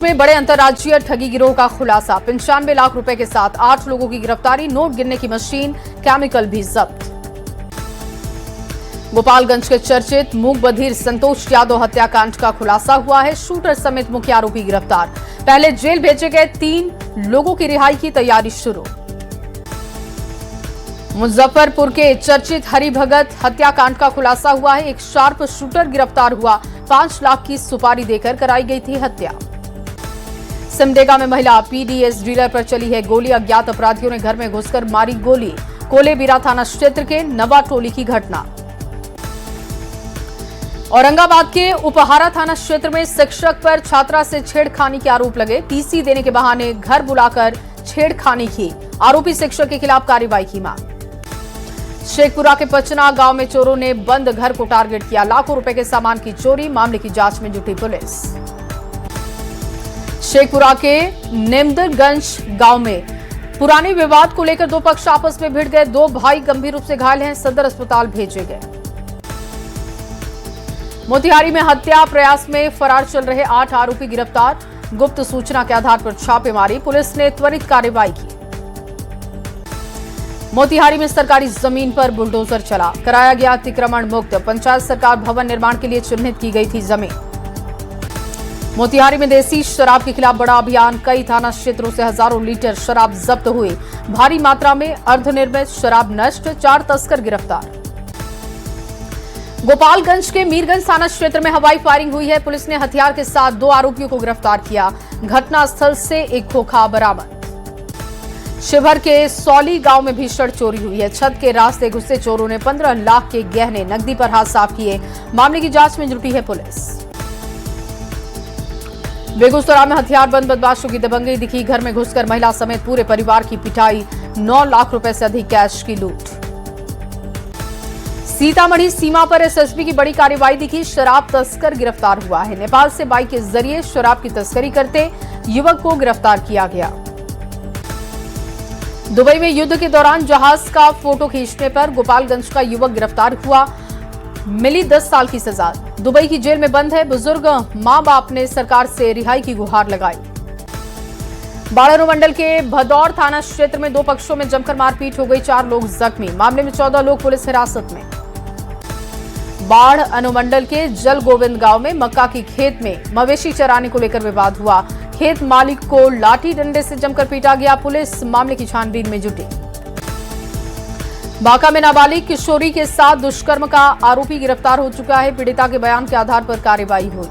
में बड़े अंतर्राज्यीय ठगी गिरोह का खुलासा। 95 लाख रुपए के साथ 8 लोगों की गिरफ्तारी। नोट गिनने की मशीन, केमिकल भी जब्त। गोपालगंज के चर्चित मूक बधिर संतोष यादव हत्याकांड का खुलासा हुआ है। शूटर समेत मुख्य आरोपी गिरफ्तार। पहले जेल भेजे गए 3 लोगों की रिहाई की तैयारी शुरू। मुजफ्फरपुर के चर्चित हरिभगत हत्याकांड का खुलासा हुआ है। एक शार्प शूटर गिरफ्तार हुआ। 5 लाख की सुपारी देकर कराई गई थी हत्या। सिमडेगा में महिला पीडीएस डीलर पर चली है गोली। अज्ञात अपराधियों ने घर में घुसकर मारी गोली। कोलेबिरा थाना क्षेत्र के नवा टोली की घटना। औरंगाबाद के उपहारा थाना क्षेत्र में शिक्षक पर छात्रा से छेड़खानी के आरोप लगे। टीसी देने के बहाने घर बुलाकर छेड़खानी की। आरोपी शिक्षक के खिलाफ कार्रवाई की मांग। शेखपुरा के पचना गांव में चोरों ने बंद घर को टारगेट किया। लाखों रुपए के सामान की चोरी। मामले की जांच में जुटी पुलिस। शेखपुरा के नेमदरगंज गांव में पुराने विवाद को लेकर 2 पक्ष आपस में भिड़ गए। 2 भाई गंभीर रूप से घायल हैं, सदर अस्पताल भेजे गए। मोतिहारी में हत्या प्रयास में फरार चल रहे 8 आरोपी गिरफ्तार। गुप्त सूचना के आधार पर छापेमारी। पुलिस ने त्वरित कार्रवाई की। मोतिहारी में सरकारी जमीन पर बुलडोजर चला। कराया गया अतिक्रमण मुक्त। पंचायत सरकार भवन निर्माण के लिए चिन्हित की गई थी जमीन। मोतिहारी में देसी शराब के खिलाफ बड़ा अभियान। कई थाना क्षेत्रों से हजारों लीटर शराब जब्त हुई। भारी मात्रा में अर्धनिर्मित शराब नष्ट। 4 तस्कर गिरफ्तार। गोपालगंज के मीरगंज थाना क्षेत्र में हवाई फायरिंग हुई है। पुलिस ने हथियार के साथ 2 आरोपियों को गिरफ्तार किया। घटनास्थल से एक खोखा बरामद। शिवहर के सौली गांव में भीषण चोरी हुई है। छत के रास्ते घुसे चोरों ने 15 लाख के गहने, नकदी पर हाथ साफ किए। मामले की जांच में जुटी है पुलिस। बेगूसराय में हथियारबंद बदमाशों की दबंगई दिखी। घर में घुसकर महिला समेत पूरे परिवार की पिटाई। 9 लाख रुपए से अधिक कैश की लूट। सीतामढ़ी सीमा पर एसएसबी की बड़ी कार्रवाई दिखी। शराब तस्कर गिरफ्तार हुआ है। नेपाल से बाइक के जरिए शराब की तस्करी करते युवक को गिरफ्तार किया गया। दुबई में युद्ध के दौरान जहाज का फोटो खींचने पर गोपालगंज का युवक गिरफ्तार हुआ। मिली 10 साल की सजा। दुबई की जेल में बंद है। बुजुर्ग मां बाप ने सरकार से रिहाई की गुहार लगाई। बाढ़ अनुमंडल के भदौर थाना क्षेत्र में 2 पक्षों में जमकर मारपीट हो गई। 4 लोग जख्मी। मामले में 14 लोग पुलिस हिरासत में। बाढ़ अनुमंडल के जल गोविंद गांव में मक्का की खेत में मवेशी चराने को लेकर विवाद हुआ। खेत मालिक को लाठी डंडे से जमकर पीटा गया। पुलिस मामले की छानबीन में जुटी। बांका में नाबालिग किशोरी के साथ दुष्कर्म का आरोपी गिरफ्तार हो चुका है। पीड़िता के बयान के आधार पर कार्रवाई हुई।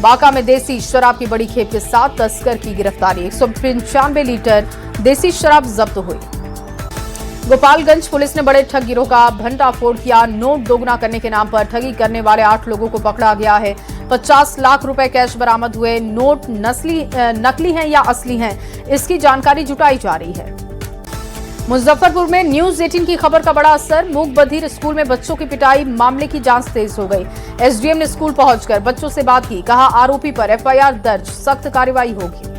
बांका में देसी शराब की बड़ी खेप के साथ तस्कर की गिरफ्तारी। 195 लीटर देसी शराब जब्त हुई। गोपालगंज पुलिस ने बड़े ठग गिरोह का भंडाफोड़ किया। नोट दोगुना करने के नाम पर ठगी करने वाले 8 लोगों को पकड़ा गया है। 50 लाख रुपए कैश बरामद हुए। नोट नकली हैं या असली हैं, इसकी जानकारी जुटाई जा रही है। मुजफ्फरपुर में न्यूज 18 की खबर का बड़ा असर। मूक बधिर स्कूल में बच्चों की पिटाई। मामले की जांच तेज हो गई। एसडीएम ने स्कूल पहुंचकर बच्चों से बात की। कहा आरोपी पर एफआईआर दर्ज, सख्त कार्रवाई होगी।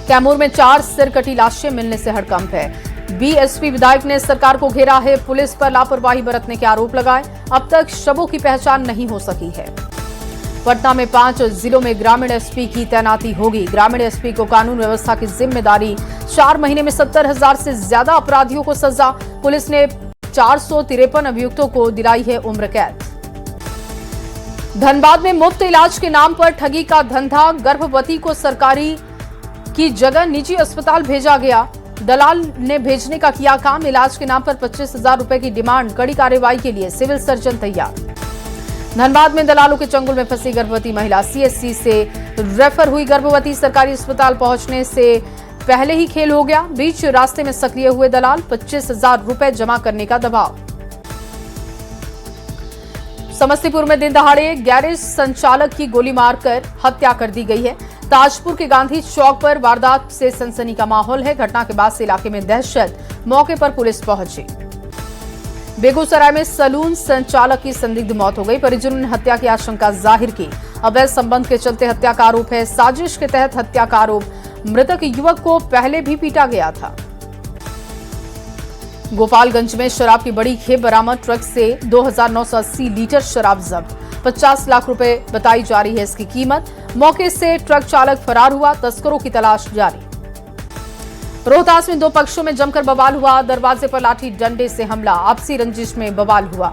कैमूर में 4 सिरकटी लाशें मिलने से हड़कंप है। बीएसपी विधायक ने सरकार को घेरा है। पुलिस पर लापरवाही बरतने के आरोप लगाए। अब तक शवों की पहचान नहीं हो सकी है। पटना में 5 जिलों में ग्रामीण एसपी की तैनाती होगी। ग्रामीण एसपी को कानून व्यवस्था की जिम्मेदारी। 4 महीने में 70,000 से ज्यादा अपराधियों को सजा। पुलिस ने 453 अभियुक्तों को दिलाई है उम्र कैद। धनबाद में मुफ्त इलाज के नाम पर ठगी का धंधा। गर्भवती को सरकारी की जगह निजी अस्पताल भेजा गया। दलाल ने भेजने का किया काम। इलाज के नाम पर 25,000 रुपए की डिमांड। कड़ी कार्रवाई के लिए सिविल सर्जन तैयार। धनबाद में दलालों के चंगुल में फंसी गर्भवती महिला। सीएससी से रेफर हुई गर्भवती। सरकारी अस्पताल पहुंचने से पहले ही खेल हो गया। बीच रास्ते में सक्रिय हुए दलाल। 25,000 रुपए जमा करने का दबाव। समस्तीपुर में दिन दहाड़े गैरेज संचालक की गोली मारकर हत्या कर दी गई है। ताजपुर के गांधी चौक पर वारदात से सनसनी का माहौल है। घटना के बाद से इलाके में दहशत। मौके पर पुलिस पहुंची। बेगूसराय में सलून संचालक की संदिग्ध मौत हो गई। परिजनों ने हत्या की आशंका जाहिर की। अवैध संबंध के चलते हत्या का आरोप है। साजिश के तहत हत्या का आरोप। मृतक युवक को पहले भी पीटा गया था। गोपालगंज में शराब की बड़ी खेप बरामद। ट्रक से 2,980 लीटर शराब जब्त। 50 लाख रुपए बताई जा रही है इसकी कीमत। मौके से ट्रक चालक फरार हुआ, तस्करों की तलाश जारी। रोहतास में दो पक्षों में जमकर बवाल हुआ, दरवाजे पर लाठी डंडे से हमला, आपसी रंजिश में बवाल हुआ।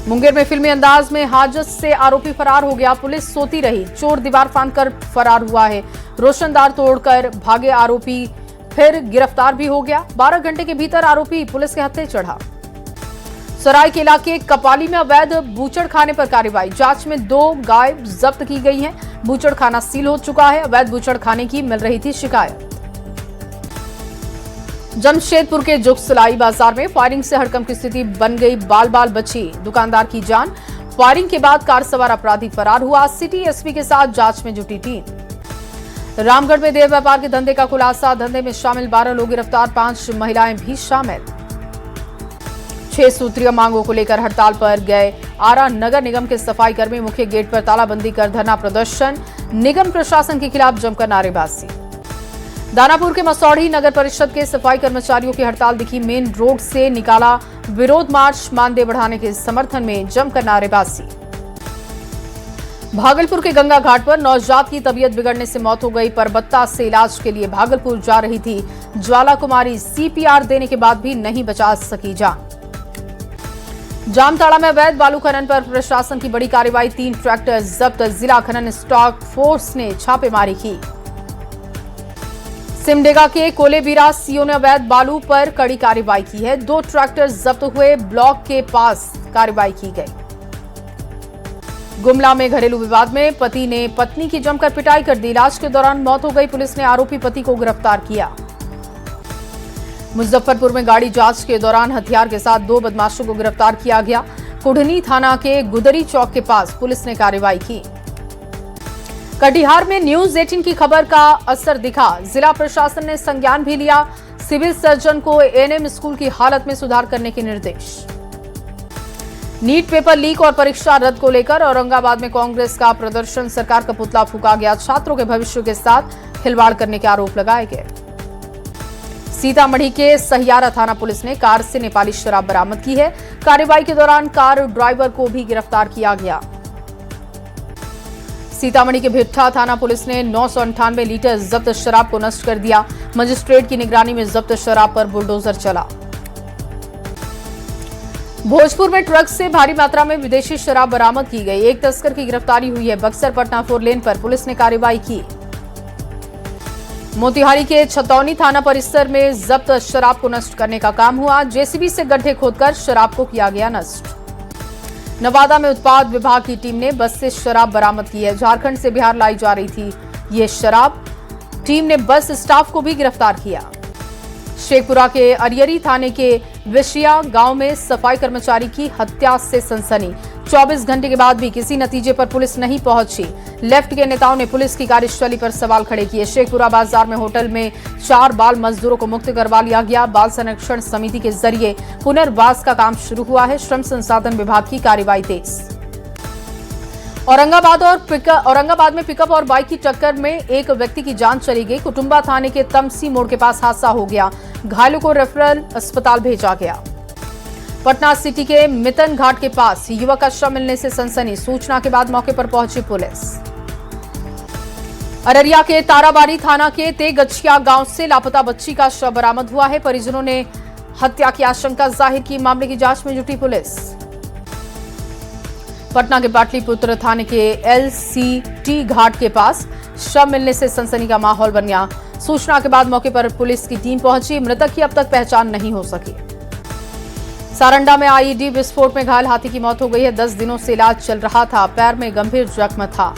मुंगेर में फिल्मी अंदाज में हाजत से आरोपी फरार हो गया, पुलिस सोती रही, चोर दीवार फांदकर फरार हुआ है। रोशनदार तोड़कर भागे आरोपी फिर गिरफ्तार भी हो गया। 12 घंटे के भीतर आरोपी पुलिस के हत्थे चढ़ा। सरायकेला के कपाली में अवैध बूचड़ खाने पर कार्रवाई, जांच में 2 गाय जब्त की गई हैं। बूचड़ खाना सील हो चुका है, अवैध बूचड़ खाने की मिल रही थी शिकायत। जमशेदपुर के जुगसलाई बाजार में फायरिंग से हड़कंप की स्थिति बन गई, बाल बाल बची दुकानदार की जान। फायरिंग के बाद कार सवार अपराधी फरार हुआ, सिटी एसपी के साथ जांच में जुटी टीम। रामगढ़ में देह व्यापार के धंधे का खुलासा, धंधे में शामिल 12 लोग गिरफ्तार, 5 महिलाएं भी शामिल। 6 सूत्रीय मांगों को लेकर हड़ताल पर गए आरा नगर निगम के सफाई कर्मी, मुख्य गेट पर तालाबंदी कर धरना प्रदर्शन, निगम प्रशासन के खिलाफ जमकर नारेबाजी। दानापुर के मसौढ़ी नगर परिषद के सफाई कर्मचारियों की हड़ताल दिखी, मेन रोड से निकाला विरोध मार्च, मानदेय बढ़ाने के समर्थन में जमकर नारेबाजी। भागलपुर के गंगा घाट पर नवजात की तबीयत बिगड़ने से मौत हो गई, परबत्ता से इलाज के लिए भागलपुर जा रही थी ज्वाला कुमारी, सीपीआर देने के बाद भी नहीं बचा सकी जान। जामताड़ा में अवैध बालू खनन पर प्रशासन की बड़ी कार्रवाई, 3 ट्रैक्टर जब्त, जिला खनन स्टॉक फोर्स ने छापेमारी की। सिमडेगा के कोलेबीरा सीओ ने अवैध बालू पर कड़ी कार्रवाई की है, 2 ट्रैक्टर जब्त हुए, ब्लॉक के पास कार्रवाई की गई। गुमला में घरेलू विवाद में पति ने पत्नी की जमकर पिटाई कर दी, इलाज के दौरान मौत हो गई, पुलिस ने आरोपी पति को गिरफ्तार किया। मुजफ्फरपुर में गाड़ी जांच के दौरान हथियार के साथ 2 बदमाशों को गिरफ्तार किया गया, कुढ़नी थाना के गुदरी चौक के पास पुलिस ने कार्रवाई की। कटिहार में न्यूज 18 की खबर का असर दिखा, जिला प्रशासन ने संज्ञान भी लिया, सिविल सर्जन को एएनएम स्कूल की हालत में सुधार करने के निर्देश। नीट पेपर लीक और परीक्षा रद्द को लेकर औरंगाबाद में कांग्रेस का प्रदर्शन, सरकार का पुतला फूका गया, छात्रों के भविष्य के साथ खिलवाड़ करने के आरोप लगाए गए। सीतामढ़ी के सहियारा थाना पुलिस ने कार से नेपाली शराब बरामद की है, कार्रवाई के दौरान कार ड्राइवर को भी गिरफ्तार किया गया। सीतामढ़ी के भिट्ठा थाना पुलिस ने 998 लीटर जब्त शराब को नष्ट कर दिया, मजिस्ट्रेट की निगरानी में जब्त शराब पर बुलडोजर चला। भोजपुर में ट्रक से भारी मात्रा में विदेशी शराब बरामद की गई, एक तस्कर की गिरफ्तारी हुई है, बक्सर पटना 4 लेन पर पुलिस ने कार्रवाई की। मोतिहारी के छतौनी थाना परिसर में जब्त शराब को नष्ट करने का काम हुआ, जेसीबी से गड्ढे खोदकर शराब को किया गया नष्ट। नवादा में उत्पाद विभाग की टीम ने बस से शराब बरामद की है, झारखंड से बिहार लाई जा रही थी ये शराब, टीम ने बस स्टाफ को भी गिरफ्तार किया। शेखपुरा के अरियरी थाने के विशिया गांव में सफाई कर्मचारी की हत्या से सनसनी, 24 घंटे के बाद भी किसी नतीजे पर पुलिस नहीं पहुंची, लेफ्ट के नेताओं ने पुलिस की कार्यशैली पर सवाल खड़े किए। शेखपुरा बाजार में होटल में 4 बाल मजदूरों को मुक्त करवा लिया गया, बाल संरक्षण समिति के जरिए पुनर्वास का काम शुरू हुआ है, श्रम संसाधन विभाग की कार्रवाई तेज। औरंगाबाद में पिकअप और बाइक की टक्कर में एक व्यक्ति की जान चली गई, कुटुंबा थाने के तमसी मोड़ के पास हादसा हो गया, घायलों को रेफरल अस्पताल भेजा गया। पटना सिटी के मितन घाट के पास युवक का शव मिलने से सनसनी, सूचना के बाद मौके पर पहुंची पुलिस। अररिया के ताराबाड़ी थाना के तेगछिया गांव से लापता बच्ची का शव बरामद हुआ है, परिजनों ने हत्या की आशंका जाहिर की, मामले की जांच में जुटी पुलिस। पटना के पाटलिपुत्र थाने के एलसीटी घाट के पास शव मिलने से सनसनी का माहौल बन गया, सूचना के बाद मौके पर पुलिस की टीम पहुंची, मृतक की अब तक पहचान नहीं हो सकी। सारंडा में आईईडी विस्फोट में घायल हाथी की मौत हो गई है, 10 दिनों से इलाज चल रहा था, पैर में गंभीर जख्म था।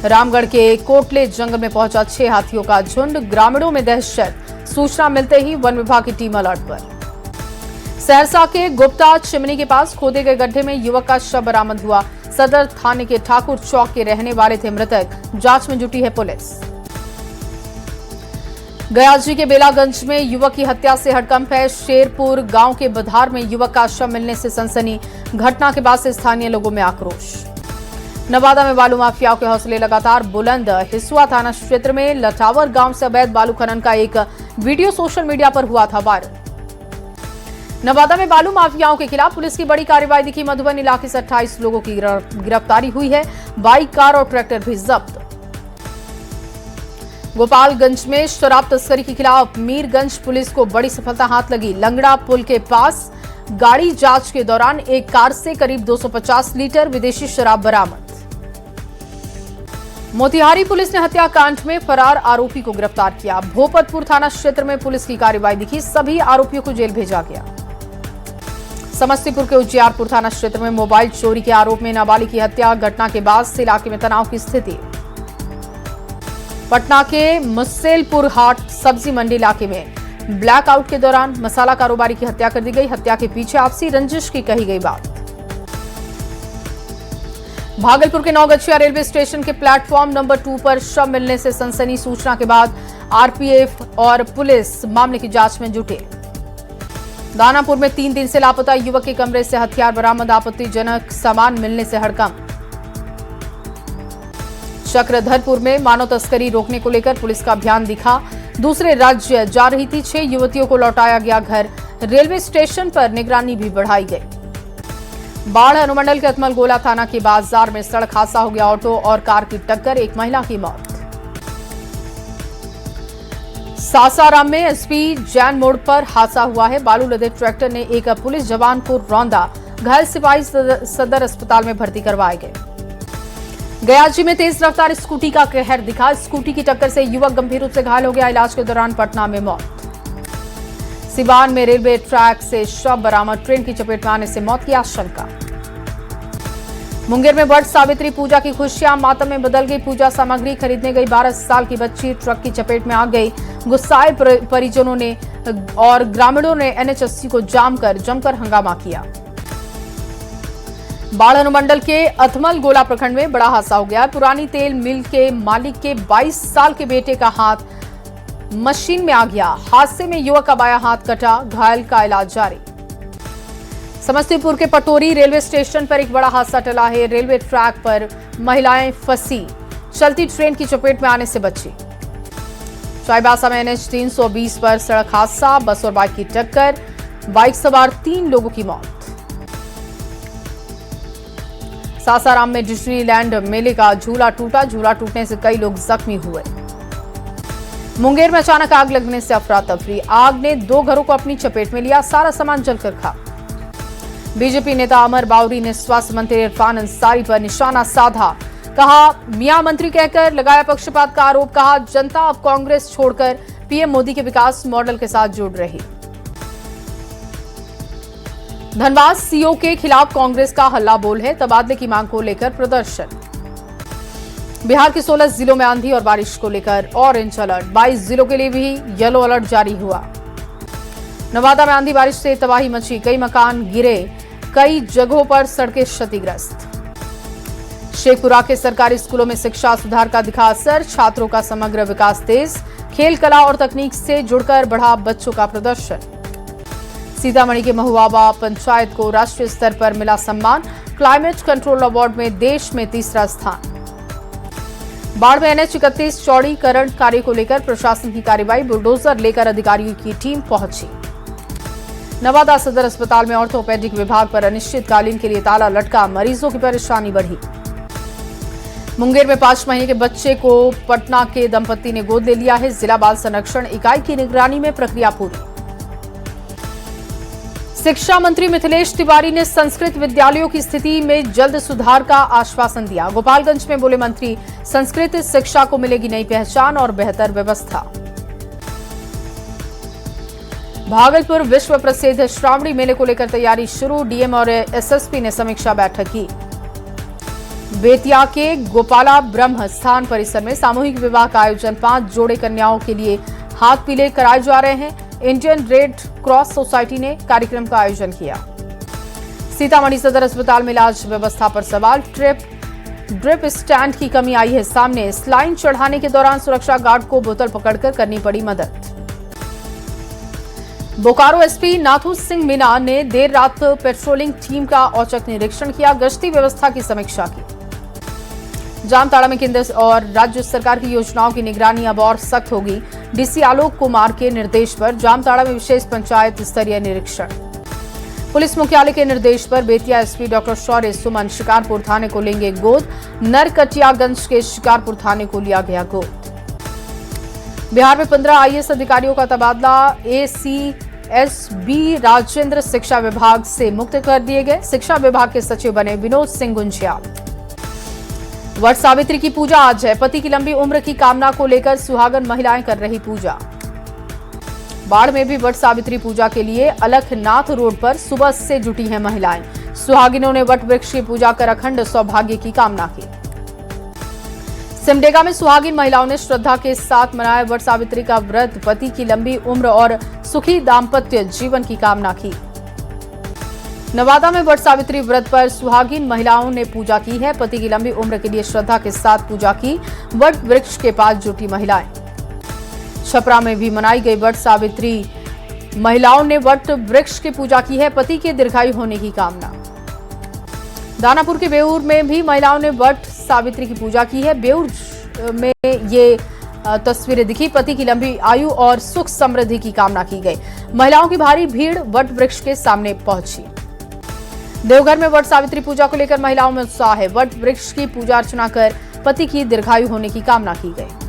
रामगढ़ के कोटले जंगल में पहुंचा 6 हाथियों का झुंड, ग्रामीणों में दहशत, सूचना मिलते ही वन विभाग की टीम अलर्ट पर। सहरसा के गुप्ता चिमनी के पास खोदे गए गड्ढे में युवक का शव बरामद हुआ, सदर थाने के ठाकुर चौक के रहने वाले थे मृतक, जांच में जुटी है पुलिस। गयाजी के बेलागंज में युवक की हत्या से हड़कंप है, शेरपुर गांव के बधार में युवक का शव मिलने से सनसनी, घटना के बाद से स्थानीय लोगों में आक्रोश। नवादा में बालू माफियाओं के हौसले लगातार बुलंद, हिसुआ थाना क्षेत्र में लटावर गांव से अवैध बालू खनन का एक वीडियो सोशल मीडिया पर हुआ था वायरल। नवादा में बालू माफियाओं के खिलाफ पुलिस की बड़ी कार्रवाई दिखी। मधुबन इलाके से 28 लोगों की गिरफ्तारी हुई है। बाइक, कार और ट्रैक्टर भी जब्त। गोपालगंज में शराब तस्करी के खिलाफ मीरगंज पुलिस को बड़ी सफलता हाथ लगी। लंगड़ा पुल के पास गाड़ी जांच के दौरान एक कार से करीब 250 लीटर विदेशी शराब बरामद। मोतिहारी पुलिस ने हत्याकांड में फरार आरोपी को गिरफ्तार किया। भोपतपुर थाना क्षेत्र में पुलिस की कार्रवाई दिखी। सभी आरोपियों को जेल भेजा गया। समस्तीपुर के उजियारपुर थाना क्षेत्र में मोबाइल चोरी के आरोप में नाबालिग की हत्या। घटना के बाद से इलाके में तनाव की स्थिति। पटना के मुसेलपुर हाट सब्जी मंडी इलाके में ब्लैकआउट के दौरान मसाला कारोबारी की हत्या कर दी गई। हत्या के पीछे आपसी रंजिश की कही गई बात। भागलपुर के नौगछिया रेलवे स्टेशन के प्लेटफॉर्म नंबर 2 पर शव मिलने से सनसनी। सूचना के बाद आरपीएफ और पुलिस मामले की जांच में जुटे। दानापुर में 3 दिन से लापता युवक के कमरे से हथियार बरामद। आपत्तिजनक सामान मिलने से हड़कंप। चक्रधरपुर में मानव तस्करी रोकने को लेकर पुलिस का अभियान दिखा। दूसरे राज्य जा रही थी 6 युवतियों को लौटाया गया घर। रेलवे स्टेशन पर निगरानी भी बढ़ाई गई। बाढ़ अनुमंडल के अतमल गोला थाना के बाजार में सड़क हादसा हो गया। ऑटो और कार की टक्कर, एक महिला की मौत। सासाराम में एसपी जैन मोड़ पर हादसा हुआ है। बालू लदे ट्रैक्टर ने एक पुलिस जवान को रौंदा। घायल सिपाही सदर अस्पताल में भर्ती करवाए गए। गयाजी में तेज रफ्तार स्कूटी का कहर दिखा। स्कूटी की टक्कर से युवक गंभीर रूप से घायल हो गया। इलाज के दौरान पटना में मौत। सिवान में रेलवे ट्रैक से शव बरामद। ट्रेन की चपेट में आने से मौत की आशंका। मुंगेर में वट सावित्री पूजा की खुशियां मातम में बदल गई। पूजा सामग्री खरीदने गई 12 साल की बच्ची ट्रक की चपेट में आ गई। गुस्साए परिजनों ने और ग्रामीणों ने NH80 को जमकर हंगामा किया। बाढ़ अनुमंडल के अथमल गोला प्रखंड में बड़ा हादसा हो गया। पुरानी तेल मिल के मालिक के 22 साल के बेटे का हाथ मशीन में आ गया। हादसे में युवक का बायां हाथ कटा। घायल का इलाज जारी। समस्तीपुर के पटोरी रेलवे स्टेशन पर एक बड़ा हादसा टला है। रेलवे ट्रैक पर महिलाएं फंसी, चलती ट्रेन की चपेट में आने से बची। चाईबासा में NH 320 पर सड़क हादसा। बस और बाइक की टक्कर, बाइक सवार 3 लोगों की मौत। सासाराम में डिज्नीलैंड मेले का झूला टूटा। झूला टूटने से कई लोग जख्मी हुए। मुंगेर में अचानक आग लगने से अफरा तफरी। आग ने 2 घरों को अपनी चपेट में लिया। सारा सामान जलकर खाक। बीजेपी नेता अमर बावरी ने स्वास्थ्य मंत्री इरफान अंसारी पर निशाना साधा। कहा, मियां मंत्री कहकर लगाया पक्षपात का आरोप। कहा, जनता अब कांग्रेस छोड़कर पीएम मोदी के विकास मॉडल के साथ जुड़ रही। धनबाद सीओ के खिलाफ कांग्रेस का हल्ला बोल है। तबादले की मांग को लेकर प्रदर्शन। बिहार के 16 जिलों में आंधी और बारिश को लेकर ऑरेंज अलर्ट। 22 जिलों के लिए भी येलो अलर्ट जारी हुआ। नवादा में आंधी बारिश से तबाही मची। कई मकान गिरे। कई जगहों पर सड़कें क्षतिग्रस्त। शेखपुरा के सरकारी स्कूलों में शिक्षा सुधार का दिखा असर। छात्रों का समग्र विकास तेज। खेल, कला और तकनीक से जुड़कर बढ़ा बच्चों का प्रदर्शन। सीतामढ़ी के महुआवा पंचायत को राष्ट्रीय स्तर पर मिला सम्मान। क्लाइमेट कंट्रोल अवार्ड में देश में 3रा स्थान। बाढ़ में NH 31 चौड़ीकरण कार्य को लेकर प्रशासन की कार्रवाई। बुलडोजर लेकर अधिकारियों की टीम पहुंची। नवादा सदर अस्पताल में ऑर्थोपेडिक विभाग पर अनिश्चितकालीन के लिए ताला लटका। मरीजों की परेशानी बढ़ी। मुंगेर में 5 महीने के बच्चे को पटना के दंपति ने गोद ले लिया है। जिला बाल संरक्षण इकाई की निगरानी में प्रक्रिया पूरी। शिक्षा मंत्री मिथिलेश तिवारी ने संस्कृत विद्यालयों की स्थिति में जल्द सुधार का आश्वासन दिया। गोपालगंज में बोले मंत्री, संस्कृत शिक्षा को मिलेगी नई पहचान और बेहतर व्यवस्था। भागलपुर विश्व प्रसिद्ध श्रावणी मेले को लेकर तैयारी शुरू। डीएम और एसएसपी ने समीक्षा बैठक की। बेतिया के गोपाला ब्रह्म स्थान परिसर में सामूहिक विवाह का आयोजन। 5 जोड़े कन्याओं के लिए हाथ पीले कराए जा रहे हैं। इंडियन रेड क्रॉस सोसाइटी ने कार्यक्रम का आयोजन किया। सीतामढ़ी सदर अस्पताल में इलाज व्यवस्था पर सवाल। ड्रिप स्टैंड की कमी आई है सामने। स्लाइन चढ़ाने के दौरान सुरक्षा गार्ड को बोतल पकड़कर करनी पड़ी मदद। बोकारो एसपी नाथू सिंह मीना ने देर रात पेट्रोलिंग टीम का औचक निरीक्षण किया। गश्ती व्यवस्था की समीक्षा की। जामताड़ा में केंद्र और राज्य सरकार की योजनाओं की निगरानी अब और सख्त होगी। डीसी आलोक कुमार के निर्देश पर जामताड़ा में विशेष पंचायत स्तरीय निरीक्षण। पुलिस मुख्यालय के निर्देश पर बेतिया एसपी डॉक्टर शौर्य सुमन शिकारपुर थाने को लेंगे गोद। नरकटियागंज के शिकारपुर थाने को लिया गया गोद। बिहार में 15 आईएएस अधिकारियों का तबादला। एसीएसबी राजेंद्र शिक्षा विभाग से मुक्त कर दिए गए। शिक्षा विभाग के सचिव बने विनोद सिंह गुंजियाल। वट सावित्री की पूजा आज है। पति की लंबी उम्र की कामना को लेकर सुहागन महिलाएं कर रही पूजा। बाढ़ में भी वट सावित्री पूजा के लिए अलखनाथ रोड पर सुबह से जुटी हैं महिलाएं। सुहागिनों ने वट वृक्ष की पूजा कर अखंड सौभाग्य की कामना की। सिमडेगा में सुहागिन महिलाओं ने श्रद्धा के साथ मनाया वट सावित्री का व्रत। पति की लंबी उम्र और सुखी दाम्पत्य जीवन की कामना की। नवादा में वट सावित्री व्रत पर सुहागिन महिलाओं ने पूजा की है। पति की लंबी उम्र के लिए श्रद्धा के साथ पूजा की। वट वृक्ष के पास जुटी महिलाएं। छपरा में भी मनाई गई वट सावित्री। महिलाओं ने वट वृक्ष की पूजा की है। पति के दीर्घायु होने की कामना। दानापुर के बेऊर में भी महिलाओं ने वट सावित्री की पूजा की है। बेऊर में ये तस्वीरें दिखी। पति की लंबी आयु और सुख समृद्धि की कामना की गई। महिलाओं की भारी भीड़ वट वृक्ष के सामने पहुंची। देवघर में वट सावित्री पूजा को लेकर महिलाओं में उत्साह है। वट वृक्ष की पूजा अर्चना कर पति की दीर्घायु होने की कामना की गई।